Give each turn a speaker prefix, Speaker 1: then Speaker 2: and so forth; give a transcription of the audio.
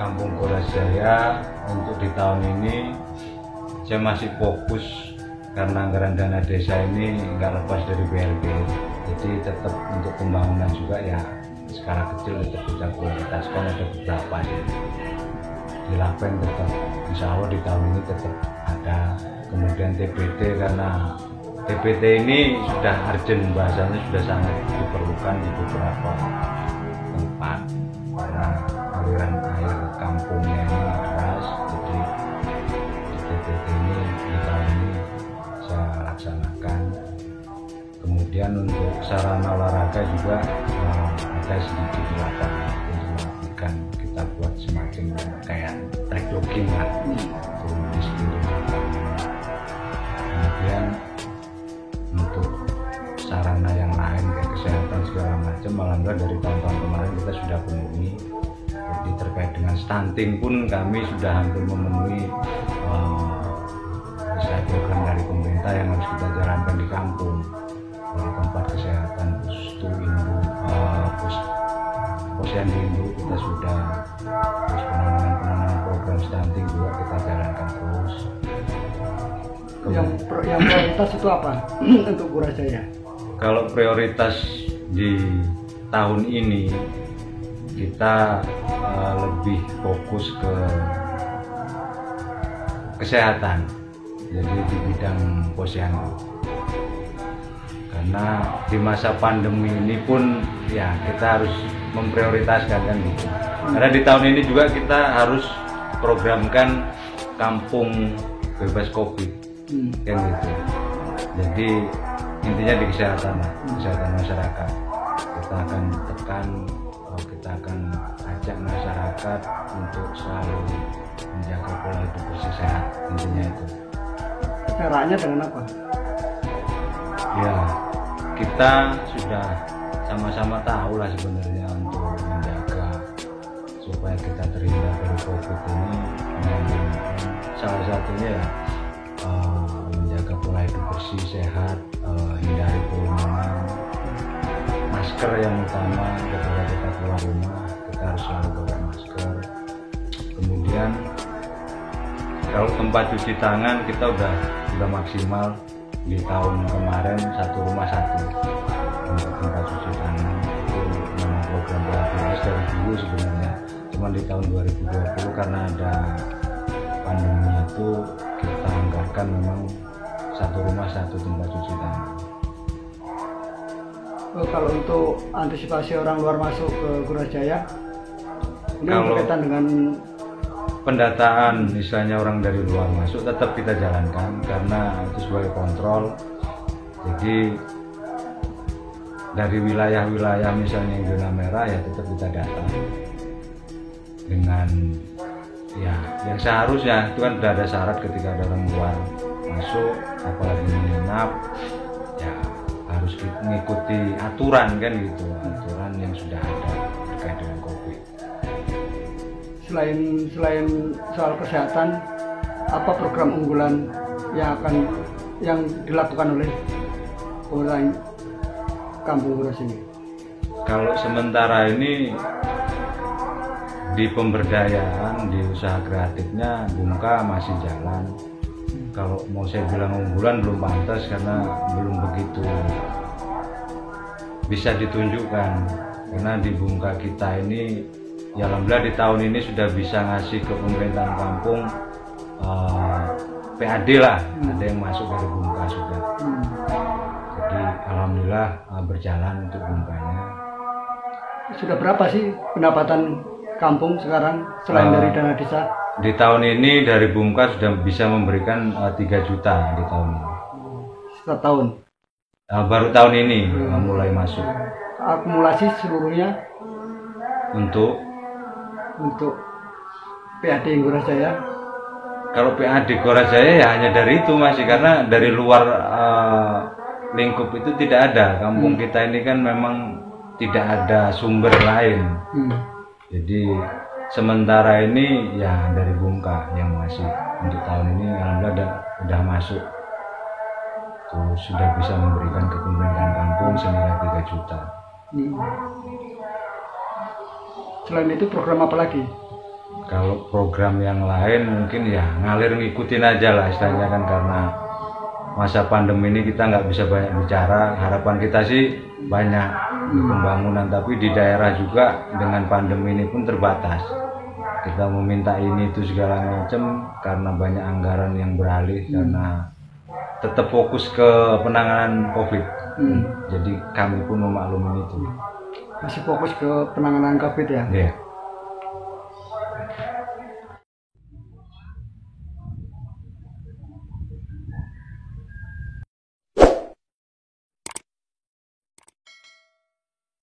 Speaker 1: Kampung Gorajaya untuk di tahun ini saya masih fokus karena anggaran dana desa ini nggak lepas dari BLT, jadi tetap untuk pembangunan juga ya skala kecil tetap kita prioritaskan, ada beberapa ya. Di Lapen tetap insya Allah di tahun ini tetap ada, kemudian TPT karena TPT ini sudah urgent, bahasanya sudah sangat diperlukan di beberapa tempat karena aliran air kampungnya ini deras, jadi di TPT ini di tahun ini saya laksanakan. Kemudian untuk sarana olahraga juga ada sedikit di lapangan untuk melakukan, kita buat semacam kayak track jogging lah di seluruh lapangan. Kemudian untuk sarana yang lain kayak kesehatan segala macam, alhamdulillah dari tahun-tahun kemarin kita sudah penuhi. Jadi terkait dengan stunting pun kami sudah hampir memenuhi program dari pemerintah yang harus kita jalankan di kampung, dari tempat kesehatan, posyandu induk kita sudah, terus penanganan program stunting juga kita jalankan terus.
Speaker 2: Yang prioritas itu apa untuk Gorajaya?
Speaker 1: Kalau prioritas di tahun ini kita lebih fokus ke kesehatan, jadi di bidang posyandu. Karena di masa pandemi ini pun ya kita harus memprioritaskan kan gitu. Karena di tahun ini juga kita harus programkan kampung bebas COVID kan gitu. Jadi intinya di kesehatan lah, kesehatan masyarakat. Kita akan tekan, kita akan ajak masyarakat untuk selalu menjaga pola hidup bersih sehat, intinya itu.
Speaker 2: Caranya dengan apa?
Speaker 1: Ya, kita sudah sama-sama tahu lah sebenarnya untuk menjaga supaya kita terhindar dari COVID ini. Salah satunya ya menjaga pola hidup bersih sehat, hindari kerumunan, masker yang utama ketika kita keluar rumah kita harus selalu bawa masker. Kemudian kalau tempat cuci tangan kita udah maksimal di tahun kemarin, satu rumah satu untuk tempat cuci tangan. Itu memang program prioritas dari dulu sebenarnya, cuma di tahun 2020 karena ada pandemi itu kita anggarkan memang satu rumah satu tempat cuci tangan.
Speaker 2: Kalau untuk antisipasi orang luar masuk ke Gorajaya, ini berkaitan dengan
Speaker 1: pendataan misalnya orang dari luar masuk tetap kita jalankan karena itu sebagai kontrol. Jadi dari wilayah-wilayah misalnya yang zona merah ya tetap kita data dengan ya yang seharusnya itu kan sudah ada syarat ketika ada orang luar masuk, apalagi menginap ya harus mengikuti aturan kan gitu, aturan yang sudah ada terkait dengan COVID.
Speaker 2: Selain soal kesehatan, apa program unggulan yang dilakukan oleh orang Kampung Goras ini?
Speaker 1: Kalau sementara ini di pemberdayaan, di usaha kreatifnya Bumka masih jalan. Kalau mau saya bilang unggulan belum pantas karena belum begitu bisa ditunjukkan, karena di Bumka kita ini ya alhamdulillah di tahun ini sudah bisa ngasih ke pemerintahan kampung PAD lah, ada yang masuk dari Bumka sudah. Jadi alhamdulillah berjalan untuk Bumkanya.
Speaker 2: Sudah berapa sih pendapatan kampung sekarang selain dari dana desa?
Speaker 1: Di tahun ini dari Bumka sudah bisa memberikan 3 juta di tahun ini.
Speaker 2: Setiap tahun?
Speaker 1: Baru tahun ini mulai masuk.
Speaker 2: Akumulasi seluruhnya
Speaker 1: untuk
Speaker 2: PAD Gorajaya?
Speaker 1: Kalau PAD Gorajaya ya hanya dari itu masih, karena dari luar lingkup itu tidak ada. Kampung kita ini kan memang tidak ada sumber lain. Jadi sementara ini ya dari Bumka yang masih untuk tahun ini alhamdulillah udah masuk. Terus sudah bisa memberikan ke pemerintahan kampung senilai 3 juta.
Speaker 2: Selain itu program apa lagi?
Speaker 1: Kalau program yang lain mungkin ya ngalir ngikutin aja lah istilahnya kan, karena masa pandemi ini kita nggak bisa banyak bicara. Harapan kita sih banyak di pembangunan, tapi di daerah juga dengan pandemi ini pun terbatas. Kita meminta ini itu segala macam karena banyak anggaran yang beralih karena tetap fokus ke penanganan COVID. Jadi kami pun memaklumi itu.
Speaker 2: Masih fokus ke penanganan COVID ya.
Speaker 1: Yeah.